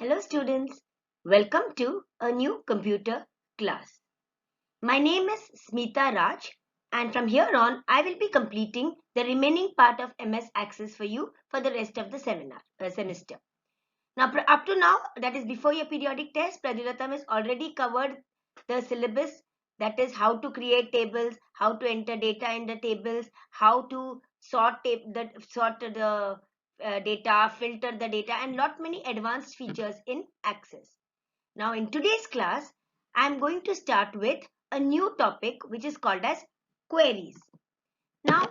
Hello students, welcome to a new computer class. My name is Smita Raj and from here on I will be completing the remaining part of MS Access for you for the rest of the semester. Now up to now, that is before your periodic test, Pradyulatam has already covered the syllabus, that is how to create tables, how to enter data in the tables, how to sort the data, filter the data, and lot many advanced features in Access. Now in today's class, I am going to start with a new topic which is called as queries. Now,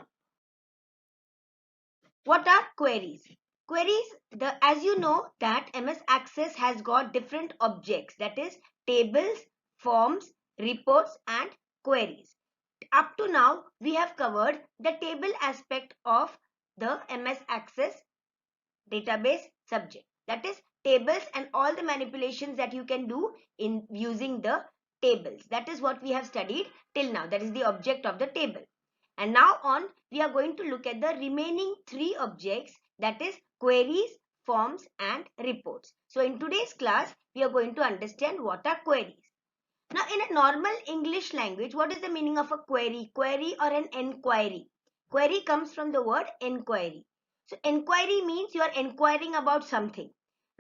what are queries? Queries, as you know that MS Access has got different objects, that is tables, forms, reports and queries. Up to now, we have covered the table aspect of the MS Access database subject, that is tables and all the manipulations that you can do in using the tables. That is what we have studied till now, that is the object of the table. And now on, we are going to look at the remaining three objects, that is queries, forms and reports. So in today's class, we are going to understand what are queries. Now in a normal English language, what is the meaning of a query? Query or an enquiry? Query comes from the word enquiry. So enquiry means you are inquiring about something,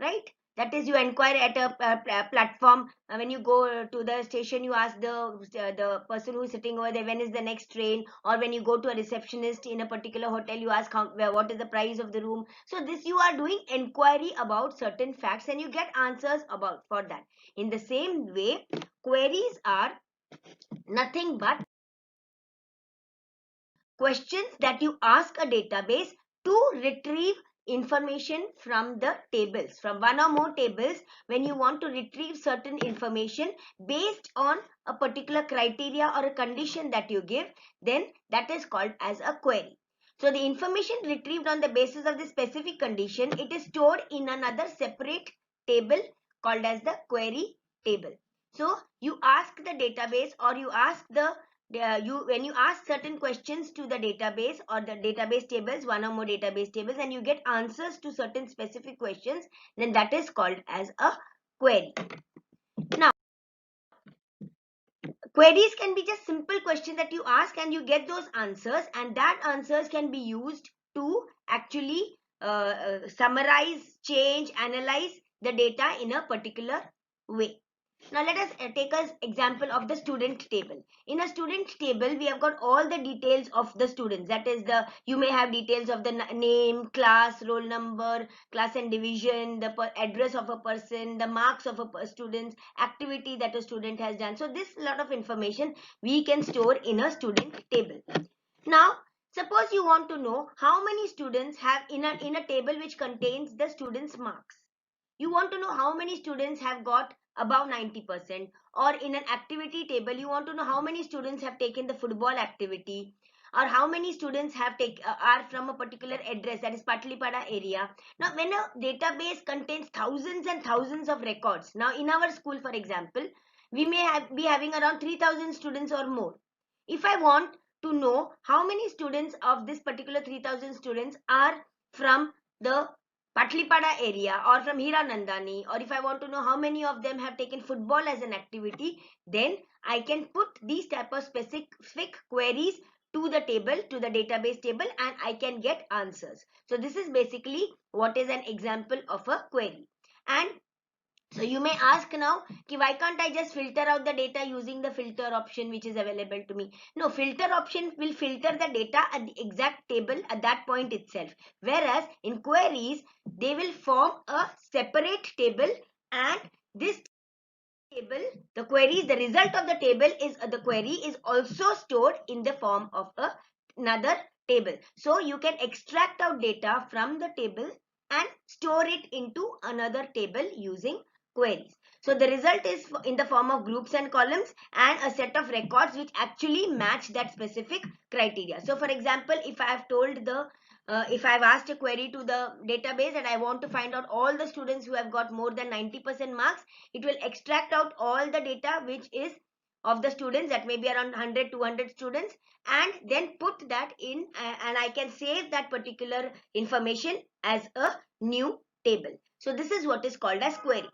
right? That is, you inquire at a platform. When you go to the station, you ask the person who is sitting over there, when is the next train? Or when you go to a receptionist in a particular hotel, you ask what is the price of the room. So this, you are doing inquiry about certain facts and you get answers about for that. In the same way, queries are nothing but questions that you ask a database to retrieve information from the tables, from one or more tables. When you want to retrieve certain information based on a particular criteria or a condition that you give, then that is called as a query. So the information retrieved on the basis of the specific condition, it is stored in another separate table called as the query table. So you ask the database, or you ask when you ask certain questions to the database or the database tables, one or more database tables, and you get answers to certain specific questions, then that is called as a query. Now, queries can be just simple questions that you ask and you get those answers, and that answers can be used to actually summarize, change, analyze the data in a particular way. Now let us take as example of the student table. In a student table, we have got all the details of the students. That is, you may have details of the name, class, roll number, class and division, the address of a person, the marks of a student, activity that a student has done. So this lot of information we can store in a student table. Now suppose you want to know how many students have in a table which contains the students' marks. You want to know how many students have got above 90%, or in an activity table you want to know how many students have taken the football activity, or how many students are from a particular address, that is Patlipada area. Now when a database contains thousands and thousands of records, now in our school for example, we may be having around 3000 students or more. If I want to know how many students of this particular 3000 students are from the Patlipada area or from Hiranandani, or if I want to know how many of them have taken football as an activity, then I can put these type of specific queries to the table, to the database table, and I can get answers. So this is basically what is an example of a query. And so you may ask now, why can't I just filter out the data using the filter option which is available to me? No, filter option will filter the data at the exact table at that point itself. Whereas in queries, they will form a separate table, and this table, the query, the result of the table is the query is also stored in the form of another table. So you can extract out data from the table and store it into another table using queries. So the result is in the form of groups and columns and a set of records which actually match that specific criteria. So for example, if I have told if I've asked a query to the database and I want to find out all the students who have got more than 90% marks, it will extract out all the data which is of the students, that may be around 100 200 students, and then put that in, and I can save that particular information as a new table. So this is what is called as queries.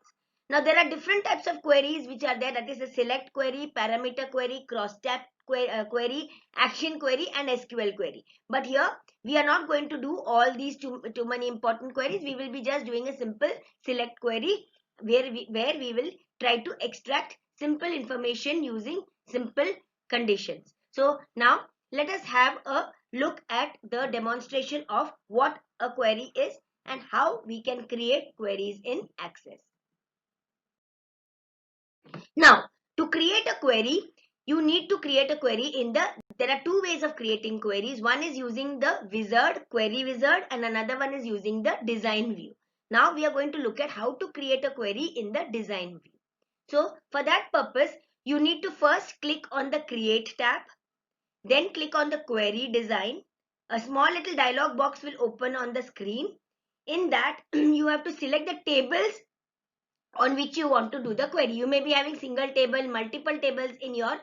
Now there are different types of queries which are there, that is a select query, parameter query, cross-tab query, action query and SQL query. But here we are not going to do all these too many important queries. We will be just doing a simple select query where we will try to extract simple information using simple conditions. So now let us have a look at the demonstration of what a query is and how we can create queries in Access. Now, to create a query, you need to create a query there are two ways of creating queries. One is using the wizard, query wizard, and another one is using the design view. Now we are going to look at how to create a query in the design view. So for that purpose, you need to first click on the create tab, then click on the query design. A small little dialog box will open on the screen. In that, you have to select the tables on which you want to do the query. You may be having single table, multiple tables in your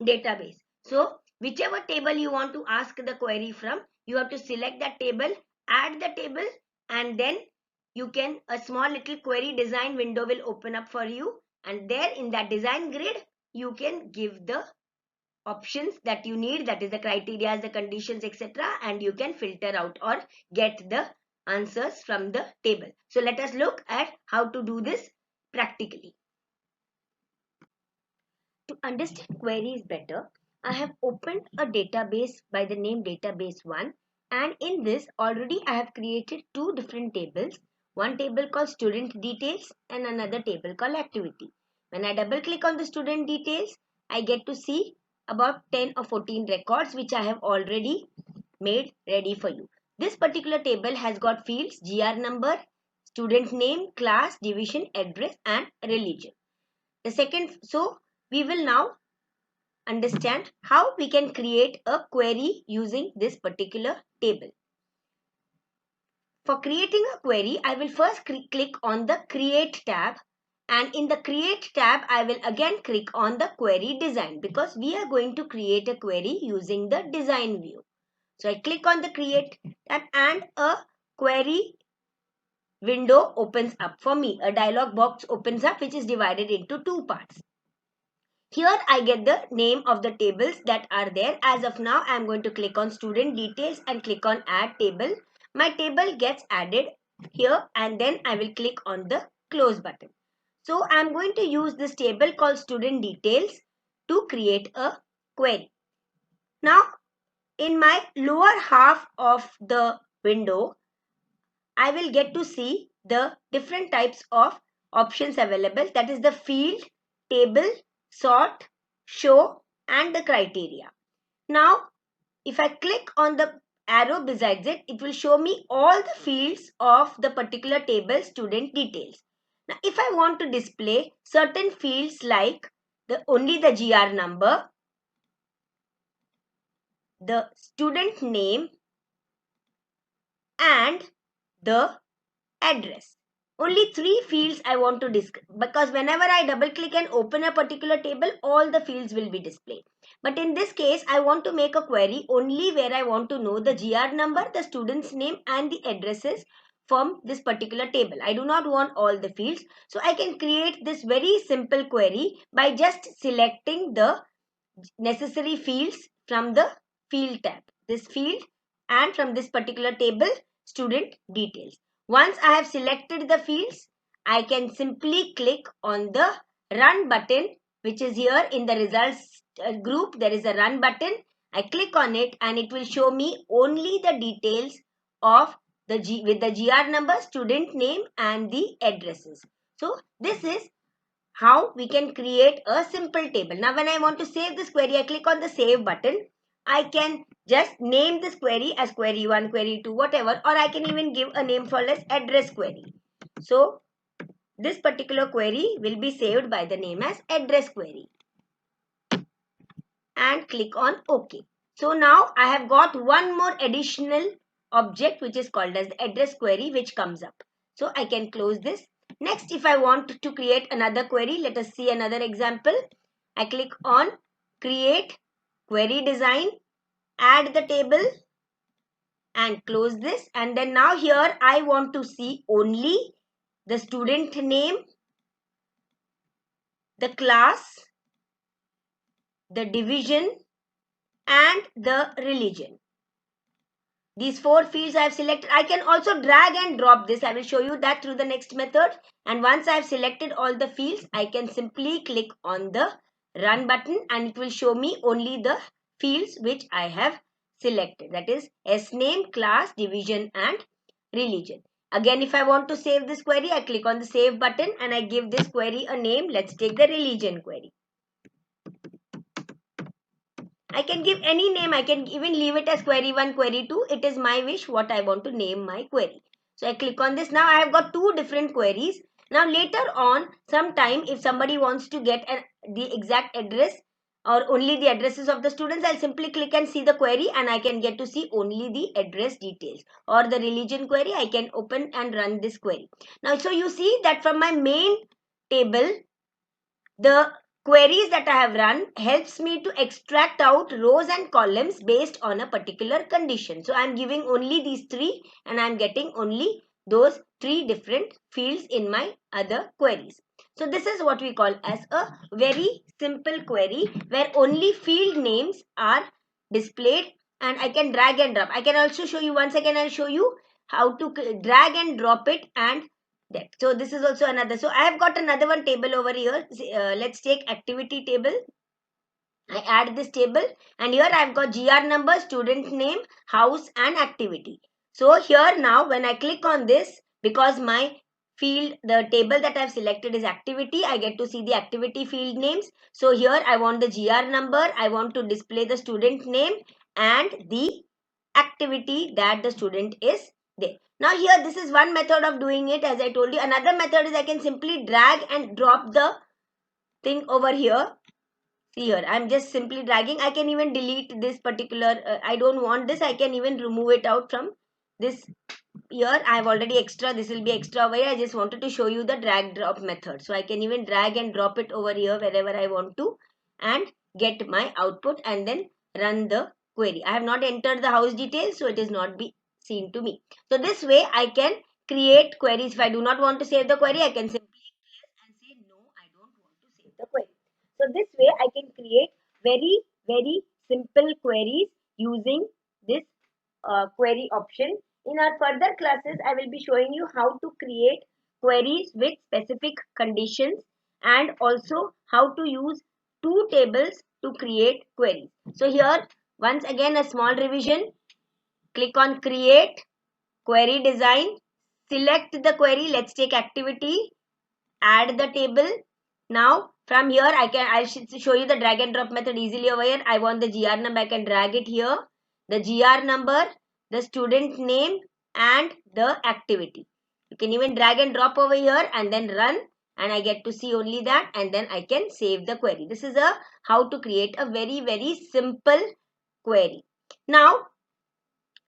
database. So whichever table you want to ask the query from, you have to select that table, add the table, and then a small little query design window will open up for you. And there in that design grid, you can give the options that you need, that is the criteria, the conditions, etc., and you can filter out or get the answers from the table. So let us look at how to do this practically. To understand queries better, I have opened a database by the name database1, and in this already I have created two different tables, one table called student details and another table called activity. When I double click on the student details, I get to see about 10 or 14 records which I have already made ready for you. This particular table has got fields GR number, student name, class, division, address and religion. So we will now understand how we can create a query using this particular table. For creating a query, I will first click on the create tab, and in the create tab I will again click on the query design because we are going to create a query using the design view. So I click on the create tab and a query window opens up for me. A dialog box opens up which is divided into two parts. Here I get the name of the tables that are there. As of now, I am going to click on student details and click on add table. My table gets added here and then I will click on the close button. So I am going to use this table called student details to create a query. Now in my lower half of the window, I will get to see the different types of options available, that is the field, table, sort, show and the criteria. Now if I click on the arrow besides it, it will show me all the fields of the particular table student details. Now if I want to display certain fields like only the GR number, the student name and the address. Only three fields I want to display because whenever I double click and open a particular table, all the fields will be displayed. But in this case, I want to make a query only where I want to know the GR number, the student's name and the addresses from this particular table. I do not want all the fields. So I can create this very simple query by just selecting the necessary fields from the field tab. This field and from this particular table, student details. Once I have selected the fields, I can simply click on the run button, which is here in the results group. There is a run button. I click on it and it will show me only the details of with the GR number, student name and the addresses. So this is how we can create a simple table. Now when I want to save this query, I click on the save button. I can just name this query as query 1, query 2, whatever, or I can even give a name for as address query. So this particular query will be saved by the name as address query. And click on OK. So now I have got one more additional object which is called as the address query which comes up. So I can close this. Next, if I want to create another query, let us see another example. I click on create query design, add the table and close this. And then now here I want to see only the student name, the class, the division, and the religion. These 4 fields I have selected. I can also drag and drop this. I will show you that through the next method. And once I have selected all the fields, I can simply click on the run button and it will show me only the fields which I have selected. That is S name, class, division, and religion. Again, if I want to save this query, I click on the save button and I give this query a name. Let's take the religion query. I can give any name. I can even leave it as query 1, query 2. It is my wish what I want to name my query. So I click on this. Now I have got 2 different queries. Now later on, sometime if somebody wants to get the exact address or only the addresses of the students, I'll simply click and see the query and I can get to see only the address details. Or the religion query, I can open and run this query. Now, so you see that from my main table, the queries that I have run helps me to extract out rows and columns based on a particular condition. So I am giving only these 3 and I am getting only those 3 different fields in my other queries. So this is what we call as a very simple query where only field names are displayed and I can drag and drop. I can also show you, once again I'll show you how to drag and drop it and that. So this is also another. So I have got another one table over here. Let's take activity table. I add this table and here I have got GR number, student name, house and activity. So here now when I click on this, because my field, the table that I have selected is activity, I get to see the activity field names. So here I want the GR number, I want to display the student name and the activity that the student is there. Now here this is one method of doing it, as I told you. Another method is I can simply drag and drop the thing over here. See here, I'm just simply dragging. I can even delete this particular, I don't want this. I can even remove it out from this. Here I have already extra, this will be extra over here. I just wanted to show you the drag drop method. So I can even drag and drop it over here wherever I want to and get my output and then run the query. I have not entered the house details, so it is not be seen to me. So this way I can create queries. If I do not want to save the query, I can simply clear and say no, I don't want to save the query. So this way I can create very simple queries using this query option. In our further classes, I will be showing you how to create queries with specific conditions and also how to use 2 tables to create queries. So here once again a small revision. Click on create, query design, select the query. Let's take activity, add the table. Now from here I'll show you the drag and drop method easily over here. I want the GR number, I can drag it here. The GR number, the student name and the activity. You can even drag and drop over here and then run and I get to see only that and then I can save the query. This is a how to create a very simple query. Now,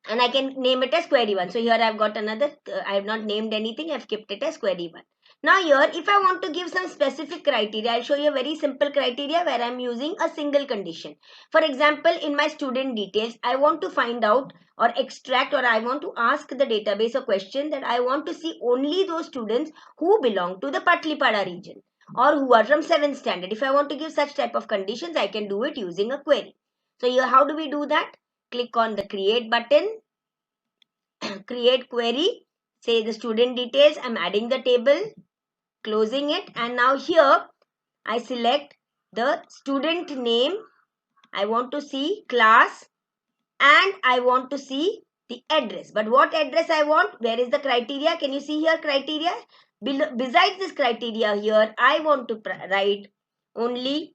and I can name it as query 1. So here I've got another, I have not named anything, I've kept it as query 1. Now here if I want to give some specific criteria, I'll show you a very simple criteria where I'm using a single condition. For example, in my student details, I want to find out or extract or I want to ask the database a question that I want to see only those students who belong to the Patlipada region or who are from 7th standard. If I want to give such type of conditions, I can do it using a query. So here how do we do that? Click on the create button, create query, say the student details, I'm adding the table, closing it, and now here I select the student name, I want to see class and I want to see the address. But what address I want? Where is the criteria? Can you see here criteria? Besides this criteria here, I want to write only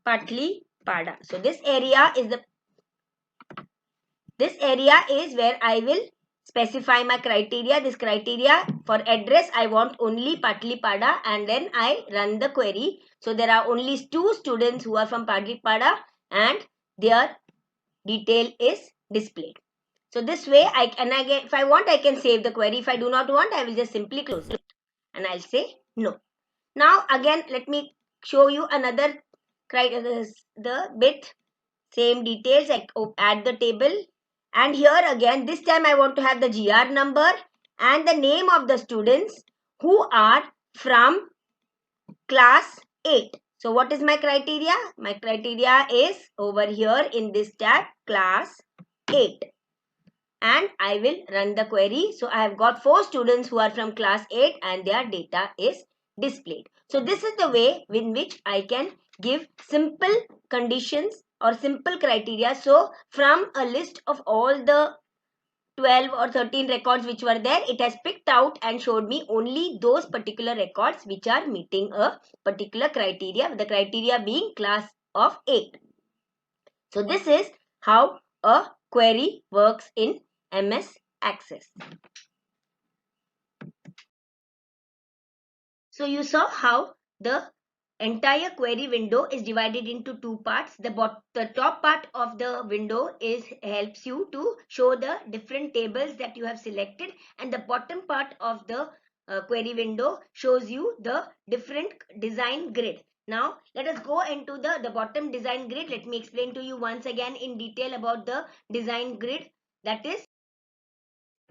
Patlipada. So this area is where I will specify my criteria. This criteria for address, I want only Patlipada and then I run the query. So there are only 2 students who are from Patlipada and their detail is displayed. So this way if I want, I can save the query. If I do not want, I will just simply close it and I'll say no. Now again, let me show you another the bit. Same details, I add the table and here again this time I want to have the GR number and the name of the students who are from class 8. So what is my criteria? My criteria is over here in this tab, class 8. And I will run the query. So I have got 4 students who are from class 8 and their data is displayed. So this is the way in which I can give simple conditions or simple criteria. So from a list of all the 12 or 13 records which were there, it has picked out and showed me only those particular records which are meeting a particular criteria, the criteria being class of 8. So this is how a query works in MS Access. So you saw how the entire query window is divided into 2 parts. The top part of the window helps you to show the different tables that you have selected, and the bottom part of the query window shows you the different design grid. Now let us go into the bottom design grid. Let me explain to you once again in detail about the design grid. That is,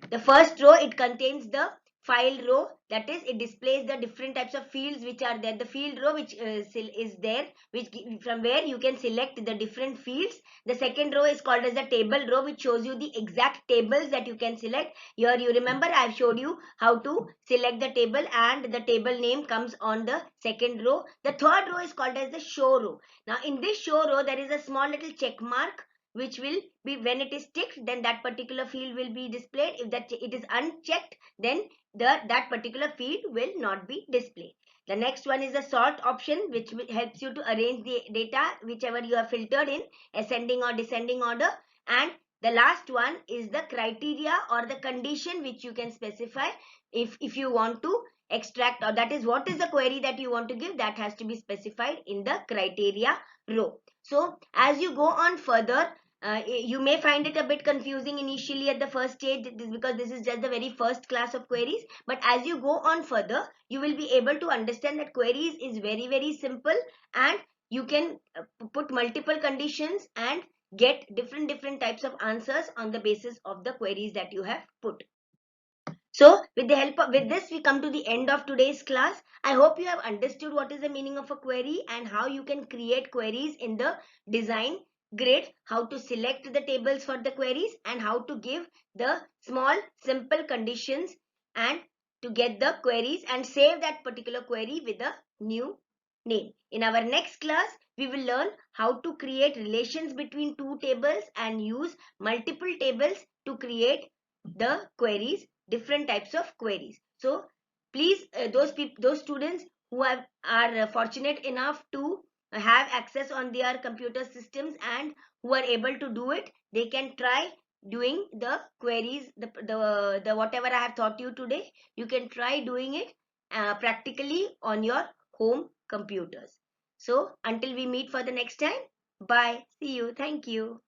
the first row, it contains the file row, that is, it displays the different types of fields which are there. The field row which is there, which from where you can select the different fields. The second row is called as the table row, which shows you the exact tables that you can select. Here you remember I have showed you how to select the table, and the table name comes on the second row. The third row is called as the show row. Now in this show row, there is a small little check mark which will be, when it is ticked, then that particular field will be displayed. If that it is unchecked, then that particular field will not be displayed. The next one is the sort option, which helps you to arrange the data whichever you have filtered in ascending or descending order. And the last one is the criteria or the condition which you can specify if you want to extract, or that is what is the query that you want to give, that has to be specified in the criteria row. So as you go on further, you may find it a bit confusing initially at the first stage, because this is just the very first class of queries. But as you go on further, you will be able to understand that queries is very simple, and you can put multiple conditions and get different types of answers on the basis of the queries that you have put. So with this, we come to the end of today's class. I hope you have understood what is the meaning of a query and how you can create queries in the design grid, how to select the tables for the queries, and how to give the small simple conditions and to get the queries and save that particular query with a new name. In our next class, we will learn how to create relations between two tables and use multiple tables to create the queries, different types of queries. So please, those students who are fortunate enough to have access on their computer systems and who are able to do it, they can try doing the queries, the whatever I have taught you today. You can try doing it practically on your home computers. So until we meet for the next time, bye, see you, thank you.